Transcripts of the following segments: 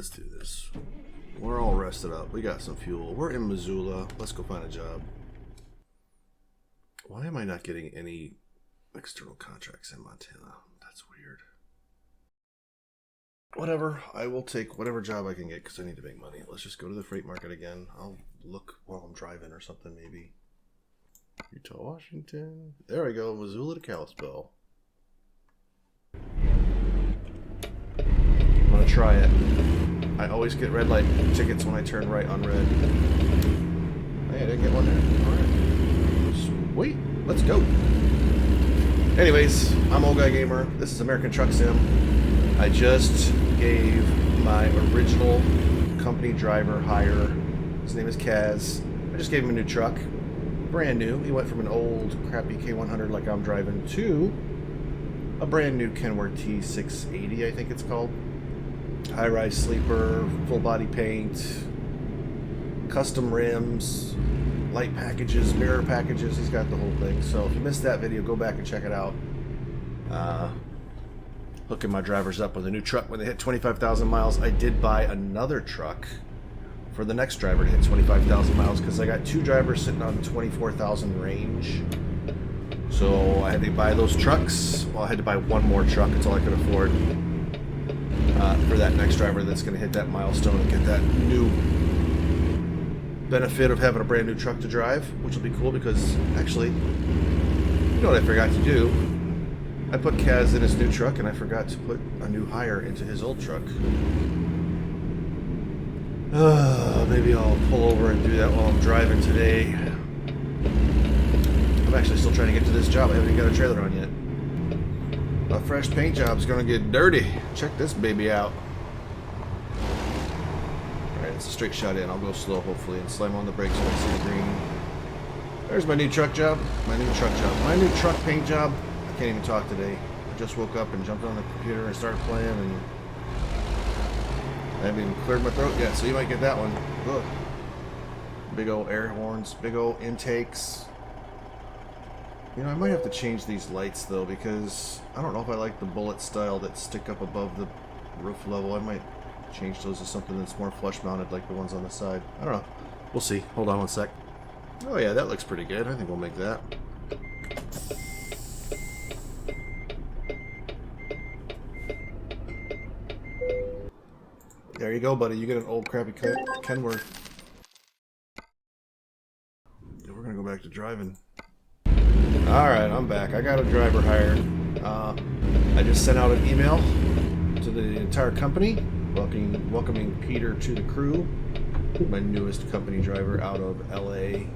let's do this. We're all rested up. We got some fuel. We're in Missoula. Let's go find a job. Why am I not getting any external contracts in Montana? That's weird. Whatever. I will take whatever job I can get because I need to make money. Let's just go to the freight market again. I'll look while I'm driving or something maybe. Utah, Washington. There we go. Missoula to Kalispell. I'm gonna try it. I always get red light tickets when I turn right on red. Hey, I didn't get one there. Alright. Sweet. Let's go. Anyways, I'm Old Guy Gamer. This is American Truck Sim. I just gave my original company driver hire. His name is Kaz. I just gave him a new truck. Brand new. He went from an old crappy K100 like I'm driving to a brand new Kenworth T680, I think it's called. High-rise sleeper, full body paint, custom rims, light packages, mirror packages. He's got the whole thing. So if you missed that video, go back and check it out. Hooking my drivers up with a new truck when they hit 25,000 miles. I did buy another truck for the next driver to hit 25,000 miles because I got two drivers sitting on 24,000 range. So I had to buy those trucks. Well, I had to buy one more truck. It's all I could afford for that next driver that's going to hit that milestone and get that new benefit of having a brand new truck to drive, which will be cool because actually, you know what I forgot to do? I put Kaz in his new truck and I forgot to put a new hire into his old truck. Maybe I'll pull over and do that while I'm driving today. I'm actually still trying to get to this job. I haven't even got a trailer on yet. A fresh paint job's gonna get dirty. Check this baby out. Alright, it's a straight shot in. I'll go slow hopefully and slam on the brakes when I see the green. There's my new truck job. My new truck paint job. I can't even talk today. I just woke up and jumped on the computer and started playing and I haven't even cleared my throat yet, so you might get that one. Look. Big old air horns, big old intakes. You know, I might have to change these lights though because I don't know if I like the bullet style that stick up above the roof level. I might change those to something that's more flush mounted like the ones on the side. I don't know. We'll see. Hold on one sec. Oh yeah, that looks pretty good. I think we'll make that. There you go, buddy. You get an old crappy Kenworth. Yeah, we're gonna go back to driving. Alright, I'm back. I got a driver hired. I just sent out an email to the entire company welcoming Peter to the crew. My newest company driver out of LA.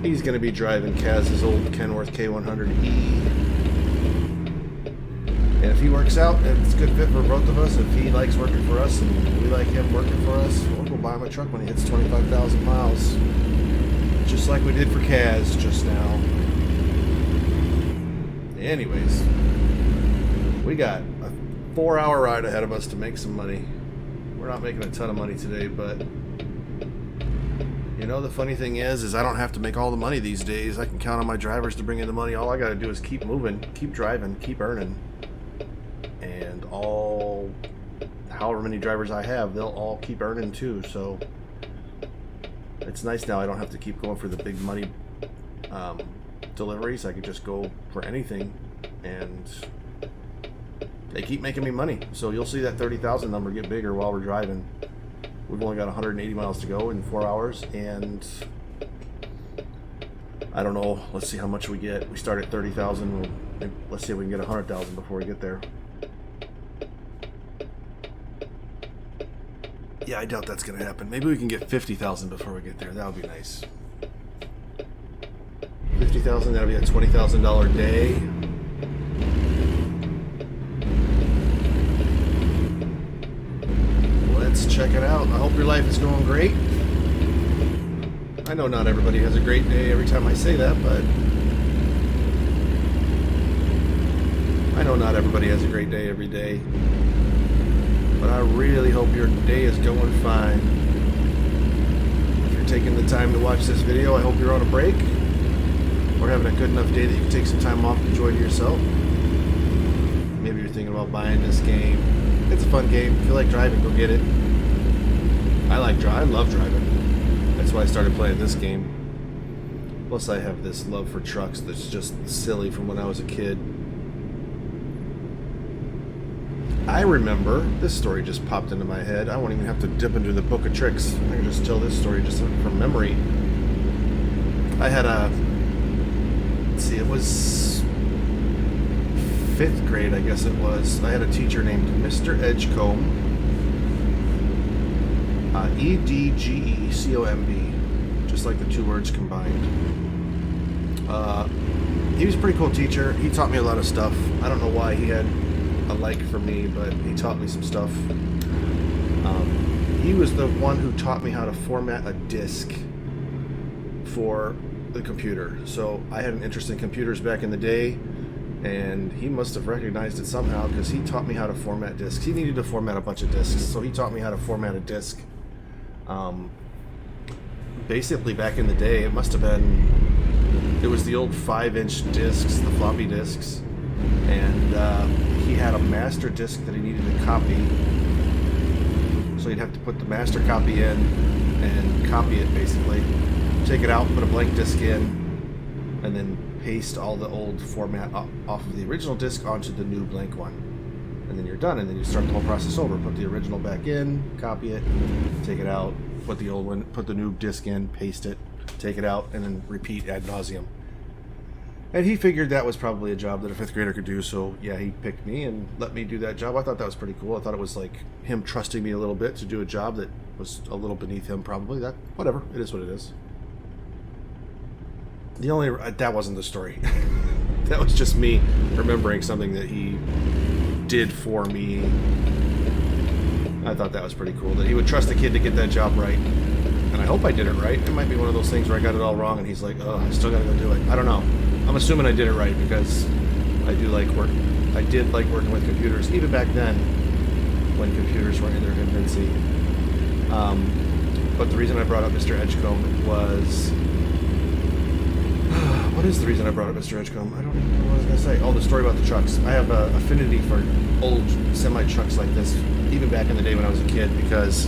He's going to be driving Kaz's old Kenworth K100E. And if he works out and it's a good fit for both of us, if he likes working for us and we like him working for us, we'll go buy him a truck when he hits 25,000 miles. Just like we did for Kaz just now. Anyways, we got a 4-hour ride ahead of us to make some money. We're not making a ton of money today, but you know the funny thing is I don't have to make all the money these days. I can count on my drivers to bring in the money. All I got to do is keep moving, keep driving, keep earning, and all however many drivers I have, they'll all keep earning too. So it's nice now I don't have to keep going for the big money deliveries. I could just go for anything and they keep making me money. So you'll see that 30,000 number get bigger while we're driving. We've only got 180 miles to go in 4 hours and I don't know. Let's see how much we get. We start at 30,000. Let's see if we can get 100,000 before we get there. Yeah, I doubt that's going to happen. Maybe we can get 50,000 before we get there. That would be nice. 50,000, that'll be a $20,000 day. Let's check it out. I hope your life is going great. I know not everybody has a great day every time I say that, but I know not everybody has a great day every day. But I really hope your day is going fine. If you're taking the time to watch this video, I hope you're on a break or having a good enough day that you can take some time off to enjoy to yourself. Maybe you're thinking about buying this game, it's a fun game. If you like driving, go get it. I love driving. That's why I started playing this game. Plus, I have this love for trucks that's just silly from when I was a kid. I remember, this story just popped into my head. I won't even have to dip into the book of tricks. I can just tell this story just from memory. I had let's see, it was 5th grade, I guess it was. I had a teacher named Mr. Edgecomb. Edgecomb, just like the two words combined. He was a pretty cool teacher. He taught me a lot of stuff. I don't know why he had a like for me, but he taught me some stuff. He was the one who taught me how to format a disk for the computer. So I had an interest in computers back in the day, and he must have recognized it somehow because he taught me how to format disks. He needed to format a bunch of disks, so he taught me how to format a disk. Basically, back in the day, it must have been, it was the old 5-inch disks, the floppy disks, and he had a master disk that he needed to copy. So you'd have to put the master copy in and copy it, basically. Take it out, put a blank disk in, and then paste all the old format off of the original disk onto the new blank one. And then you're done, and then you start the whole process over. Put the original back in, copy it, take it out, put the old one, put the new disk in, paste it, take it out, and then repeat ad nauseum. And he figured that was probably a job that a 5th grader could do, so yeah, he picked me and let me do that job. I thought that was pretty cool. I thought it was like him trusting me a little bit to do a job that was a little beneath him, probably. That, whatever, it is what it is. That wasn't the story. That was just me remembering something that he did for me. I thought that was pretty cool, that he would trust a kid to get that job right. And I hope I did it right. It might be one of those things where I got it all wrong and he's like, oh, I still gotta go do it. I don't know. I'm assuming I did it right because I did like working with computers, even back then when computers were in their infancy. But the reason I brought up Mr. Edgecomb was... What is the reason I brought up Mr. Edgecomb? I don't even know what I was going to say. Oh, the story about the trucks. I have an affinity for old semi-trucks like this, even back in the day when I was a kid, because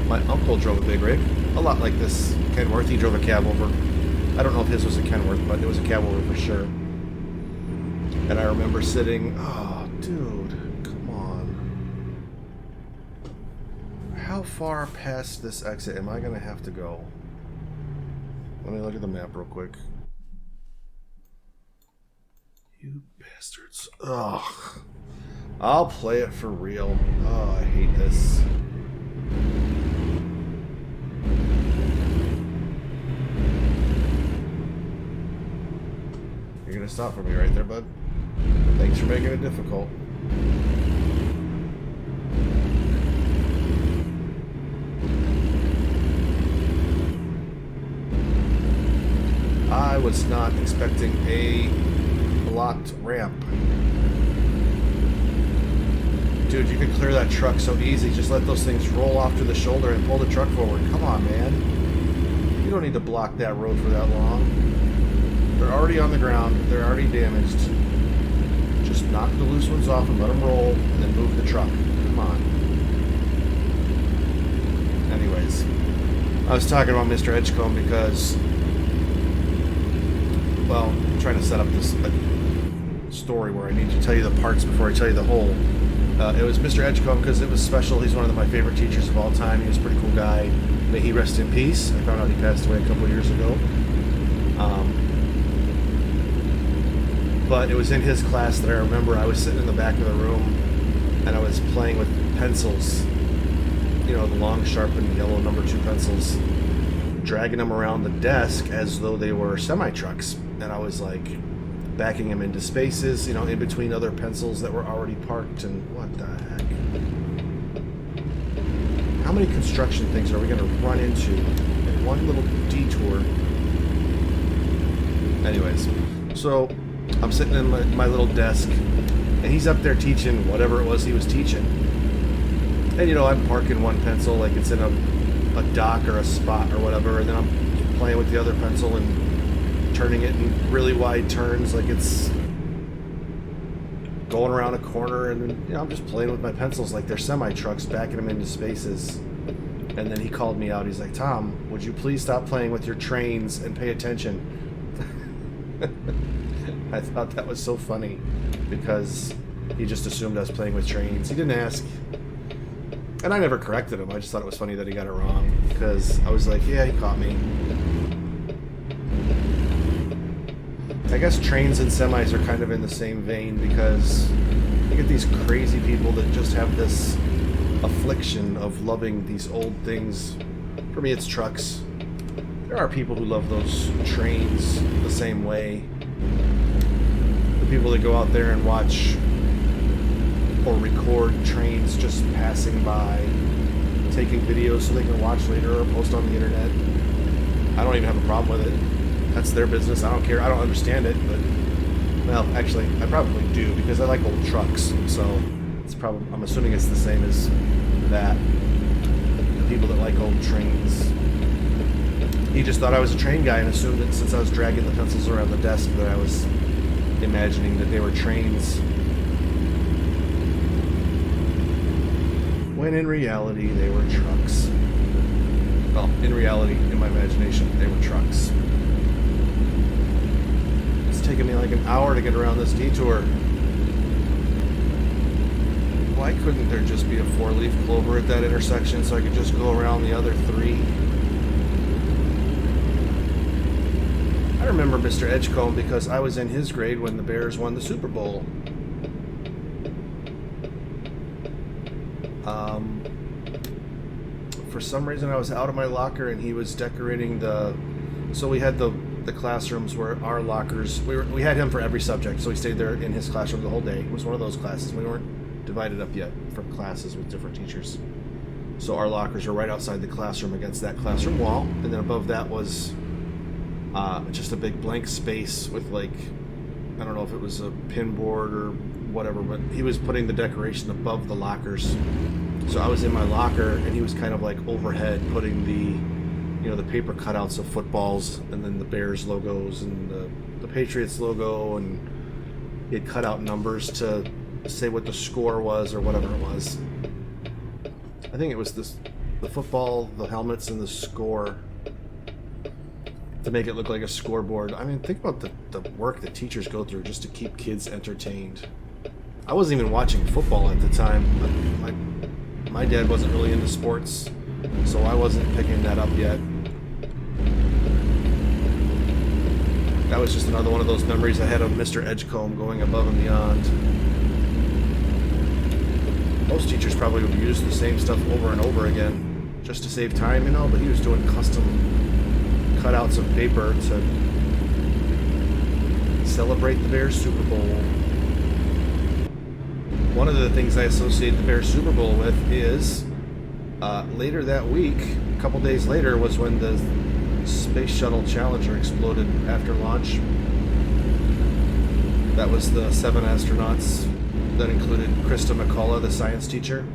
my uncle drove a big rig, a lot like this Kenworth. He drove a cab over. I don't know if his was a Kenworth, but it was a cab over for sure. And I remember sitting, oh, dude, come on. How far past this exit am I going to have to go? Let me look at the map real quick. You bastards. Ugh. I'll play it for real. Oh, I hate this. You're gonna stop for me right there, bud? Thanks for making it difficult. I was not expecting a blocked ramp. Dude, you could clear that truck so easy. Just let those things roll off to the shoulder and pull the truck forward. Come on, man. You don't need to block that road for that long. They're already on the ground. They're already damaged. Just knock the loose ones off and let them roll, and then move the truck. Come on. Anyways, I was talking about Mr. Edgecomb because, well, I'm trying to set up this story where I need to tell you the parts before I tell you the whole. It was Mr. Edgecomb because it was special. He's one of my favorite teachers of all time. He was a pretty cool guy. May he rest in peace. I found out he passed away a couple of years ago. But it was in his class that I remember I was sitting in the back of the room and I was playing with pencils. You know, the long, sharpened yellow number 2 pencils, dragging them around the desk as though they were semi-trucks. And I was like backing them into spaces, you know, in between other pencils that were already parked. And what the heck? How many construction things are we going to run into in one little detour? Anyways, so I'm sitting in my little desk and he's up there teaching whatever it was he was teaching. And, you know, I'm parking one pencil like it's in a dock or a spot or whatever, and then I'm playing with the other pencil and turning it in really wide turns like it's going around a corner, and you know, I'm just playing with my pencils like they're semi-trucks, backing them into spaces. And then he called me out. He's like, Tom, would you please stop playing with your trains and pay attention? I thought that was so funny because he just assumed I was playing with trains. He didn't ask. And I never corrected him. I just thought it was funny that he got it wrong because I was like, yeah, he caught me. I guess trains and semis are kind of in the same vein because you get these crazy people that just have this affliction of loving these old things. For me, it's trucks. There are people who love those trains the same way. The people that go out there and watch or record trains just passing by, taking videos so they can watch later or post on the internet. I don't even have a problem with it. That's their business. I don't care. I don't understand it, but well, actually, I probably do because I like old trucks. So it's probably, I'm assuming it's the same as that. The people that like old trains. He just thought I was a train guy and assumed that since I was dragging the pencils around the desk that I was imagining that they were trains. When in reality, they were trucks. Well, in reality, in my imagination, they were trucks. It's taken me like an hour to get around this detour. Why couldn't there just be a 4-leaf clover at that intersection so I could just go around the other 3? I remember Mr. Edgecomb because I was in his grade when the Bears won the Super Bowl. For some reason I was out of my locker and he was decorating so we had the classrooms where our lockers, we had him for every subject, so he stayed there in his classroom the whole day. It was one of those classes. We weren't divided up yet from classes with different teachers. So our lockers were right outside the classroom against that classroom wall, and then above that was just a big blank space with like, I don't know if it was a pin board or whatever, but he was putting the decoration above the lockers. So I was in my locker and he was kind of like overhead putting the paper cutouts of footballs and then the Bears logos and the Patriots logo, and he had cut out numbers to say what the score was or whatever it was. I think it was the football, the helmets, and the score to make it look like a scoreboard. I mean, think about the work that teachers go through just to keep kids entertained. I wasn't even watching football at the time. My dad wasn't really into sports, so I wasn't picking that up yet. That was just another one of those memories I had of Mr. Edgecomb going above and beyond. Most teachers probably would use the same stuff over and over again just to save time, but he was doing custom cutouts of paper to celebrate the Bears Super Bowl. One of the things I associate the Bears Super Bowl with is later that week, a couple days later, was when the Space Shuttle Challenger exploded after launch. That was the 7 astronauts that included Krista McCullough, the science teacher.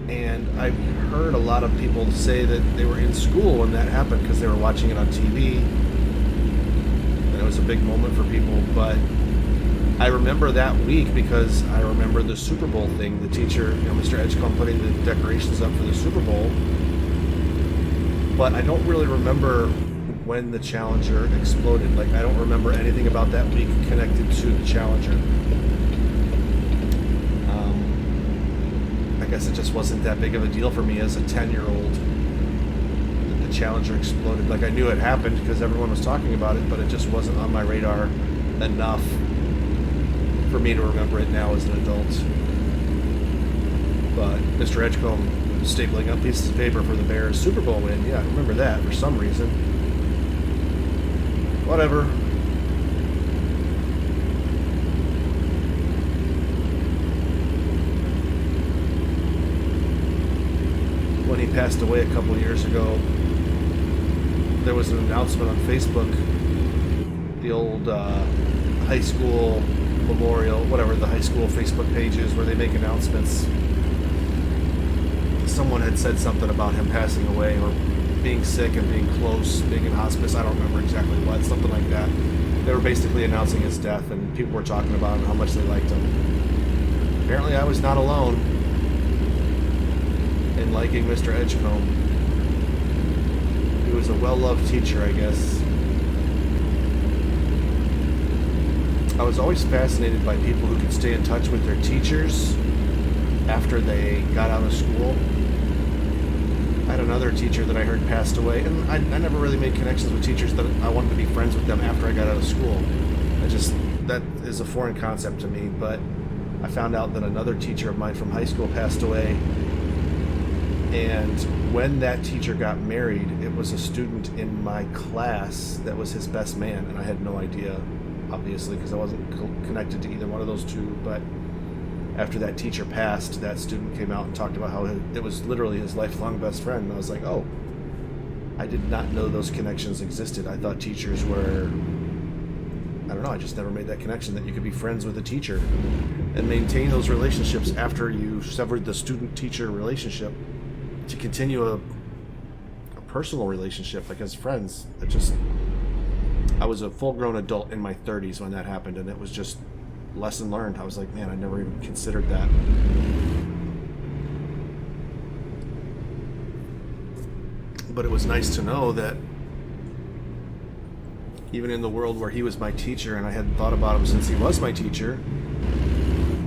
And I've heard a lot of people say that they were in school when that happened because they were watching it on TV. And it was a big moment for people, but I remember that week because I remember the Super Bowl thing, the teacher, Mr. Edgecomb putting the decorations up for the Super Bowl. But I don't really remember when the Challenger exploded. Like, I don't remember anything about that week connected to the Challenger. I guess it just wasn't that big of a deal for me as a 10-year-old that the Challenger exploded. Like, I knew it happened because everyone was talking about it, but it just wasn't on my radar enough for me to remember it now as an adult. But Mr. Edgecomb stapling up pieces of paper for the Bears Super Bowl win, yeah, I remember that for some reason. Whatever. When he passed away a couple years ago, there was an announcement on Facebook, the old high school memorial, whatever the high school Facebook page is where they make announcements. Someone had said something about him passing away or being sick and being close, being in hospice. I don't remember exactly what, something like that. They were basically announcing his death, and people were talking about him, how much they liked him. Apparently I was not alone in liking Mr. Edgecomb. He was a well-loved teacher, I guess. I was always fascinated by people who could stay in touch with their teachers after they got out of school. I had another teacher that I heard passed away, and I never really made connections with teachers that I wanted to be friends with them after I got out of school. That is a foreign concept to me, but I found out that another teacher of mine from high school passed away, and when that teacher got married, it was a student in my class that was his best man, and I had no idea, obviously, because I wasn't connected to either one of those two, but after that teacher passed, that student came out and talked about how it was literally his lifelong best friend. And I was like, oh, I did not know those connections existed. I thought teachers were, I don't know, I just never made that connection that you could be friends with a teacher and maintain those relationships after you severed the student-teacher relationship to continue a personal relationship, like as friends. I was a full-grown adult in my 30s when that happened, and it was just lesson learned. I was like, man, I never even considered that. But it was nice to know that even in the world where he was my teacher, and I hadn't thought about him since he was my teacher,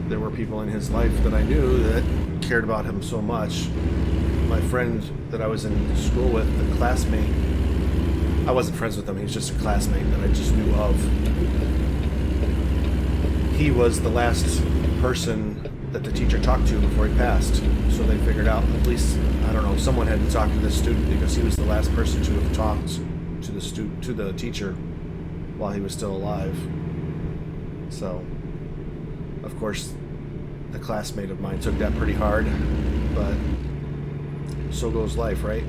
there were people in his life that I knew that cared about him so much. My friend that I was in school with, the classmate, I wasn't friends with him, he was just a classmate that I just knew of. He was the last person that the teacher talked to before he passed. So they figured out, at least, I don't know, someone had to talk to this student because he was the last person to have talked to the teacher while he was still alive. So, of course, the classmate of mine took that pretty hard, but so goes life, right?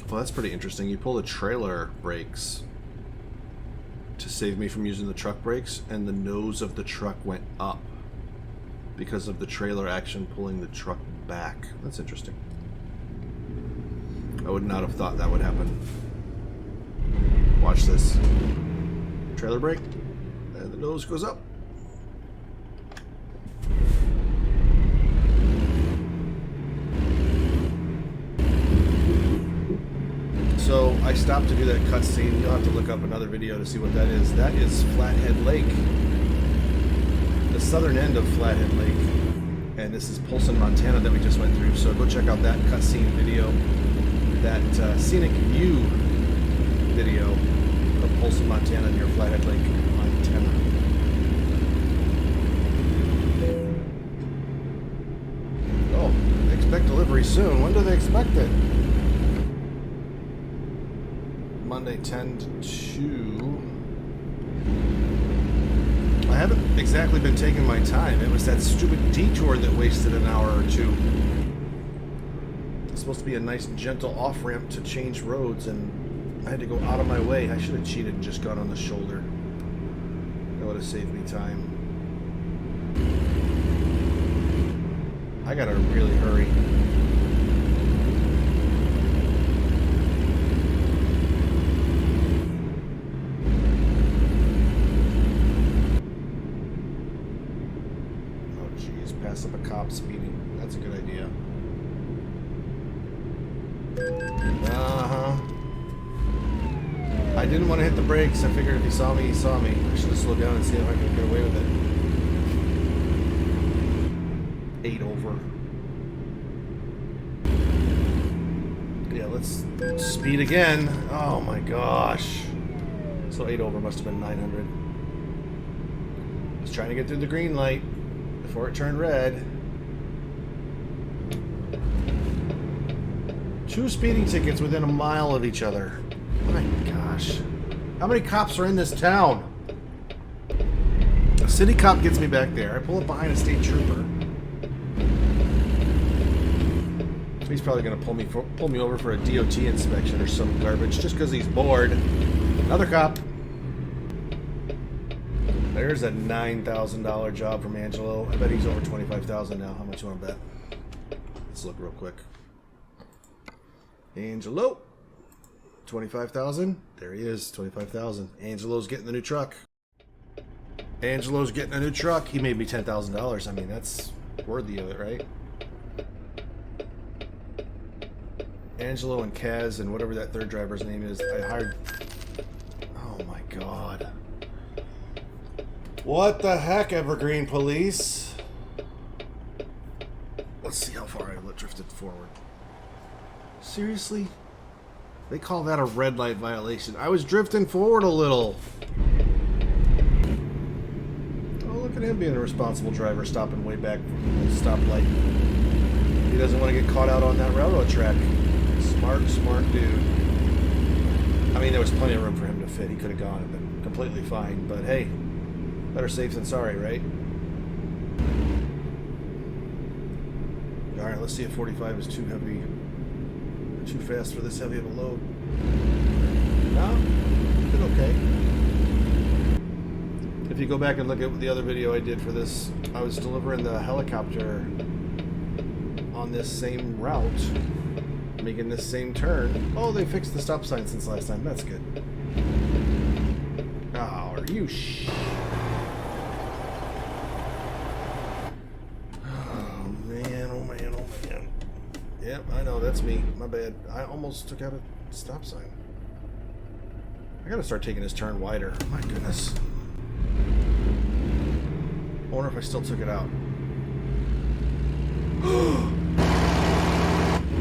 Well, that's pretty interesting. You pull the trailer brakes to save me from using the truck brakes, and the nose of the truck went up because of the trailer action pulling the truck back. That's interesting. I would not have thought that would happen. Watch this. Trailer brake, and the nose goes up. So I stopped to do that cutscene. You'll have to look up another video to see what that is. That is Flathead Lake, the southern end of Flathead Lake, and this is Polson, Montana that we just went through. So go check out that cutscene video, that scenic view video of Polson, Montana near Flathead Lake, Montana. Oh, they expect delivery soon. When do they expect it? Monday 10 to 2. I haven't exactly been taking my time. It was that stupid detour that wasted an hour or two. It's supposed to be a nice gentle off-ramp to change roads, and I had to go out of my way. I should have cheated and just gone on the shoulder. That would have saved me time. I gotta really hurry. Pass up a cop speeding. That's a good idea. I didn't want to hit the brakes. I figured if he saw me, he saw me. I should have slowed down and see if I could get away with it. 8 over. Yeah, let's speed again. Oh my gosh. So 8 over must have been 900. I was trying to get through the green light before it turned red. 2 speeding tickets within a mile of each other. My gosh. How many cops are in this town? A city cop gets me back there. I pull up behind a state trooper. He's probably going to pull me over for a DOT inspection or some garbage just because he's bored. Another cop. There's a $9,000 job from Angelo. I bet he's over $25,000 now. How much you want to bet? Let's look real quick. Angelo. 25,000. There he is, 25,000. Angelo's getting the new truck. Angelo's getting a new truck. He made me $10,000. I mean, that's worthy of it, right? Angelo and Kaz and whatever that third driver's name is, I hired... Oh my god. What the heck, Evergreen Police? Let's see how far I drifted forward. Seriously? They call that a red light violation. I was drifting forward a little. Oh, look at him being a responsible driver, stopping way back from the stoplight. He doesn't want to get caught out on that railroad track. Smart, smart dude. I mean, there was plenty of room for him to fit. He could have gone and been completely fine. But hey, better safe than sorry, right? Alright, let's see if 45 is too heavy. Too fast for this heavy of a load. No, did okay. If you go back and look at the other video I did for this, I was delivering the helicopter on this same route, making this same turn. Oh, they fixed the stop sign since last time. That's good. Oh, are you Oh man, oh man, oh man. Yep, I know, that's me. My bad. I almost took out a stop sign. I gotta start taking this turn wider. My goodness. I wonder if I still took it out.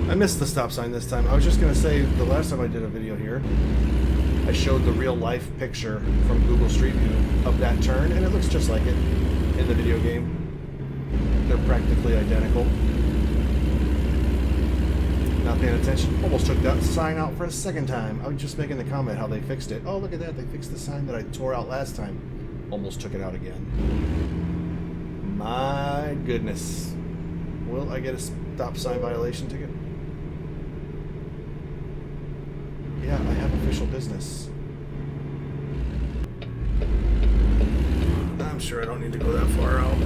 I missed the stop sign this time. I was just gonna say, the last time I did a video here, I showed the real life picture from Google Street View of that turn, and it looks just like it in the video game. They're practically identical. Not paying attention. Almost took that sign out for a second time. I was just making the comment how they fixed it. Oh, look at that. They fixed the sign that I tore out last time. Almost took it out again. My goodness. Will I get a stop sign violation ticket? Yeah, I have official business. I'm sure I don't need to go that far out.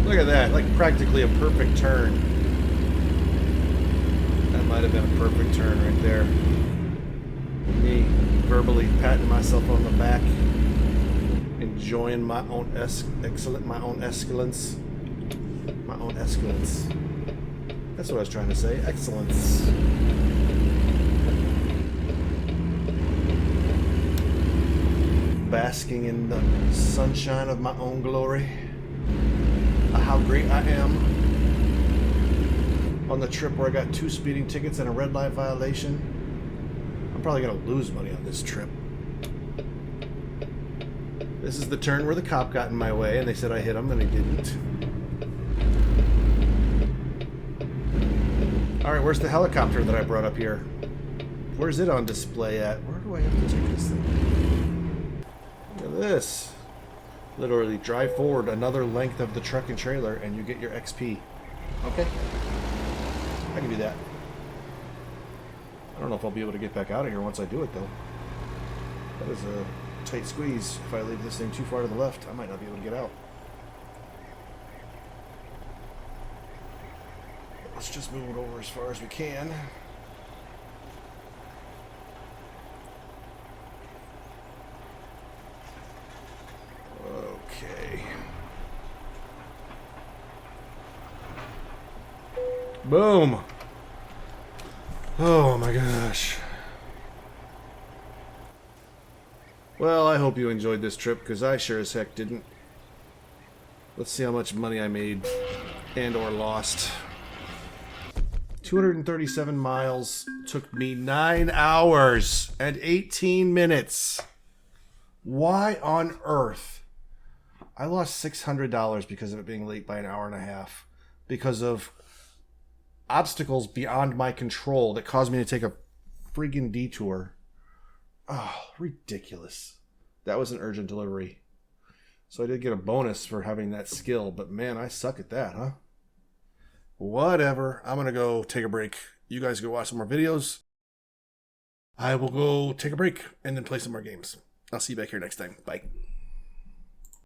Look at that, like practically a perfect turn. That might have been a perfect turn right there. Me verbally patting myself on the back, enjoying my own my own excellence. My own excellence. That's what I was trying to say. Excellence. Basking in the sunshine of my own glory. How great I am on the trip where I got 2 speeding tickets and a red light violation. I'm probably gonna lose money on this trip. This is the turn where the cop got in my way and they said I hit him and he didn't. Alright, where's the helicopter that I brought up here? Where's it on display at? Where do I have to take this thing? Look at this. Literally drive forward another length of the truck and trailer and you get your XP. Okay. I can do that. I don't know if I'll be able to get back out of here once I do it though. That is a tight squeeze. If I leave this thing too far to the left, I might not be able to get out. Let's just move it over as far as we can. Okay. Boom. Oh my gosh. Well, I hope you enjoyed this trip, because I sure as heck didn't. Let's see how much money I made and or lost. 237 miles took me 9 hours and 18 minutes. Why on earth? I lost $600 because of it being late by an hour and a half. Because of obstacles beyond my control that caused me to take a freaking detour. Oh, ridiculous. That was an urgent delivery. So I did get a bonus for having that skill, but man, I suck at that, huh? Whatever. I'm going to go take a break. You guys go watch some more videos. I will go take a break and then play some more games. I'll see you back here next time. Bye.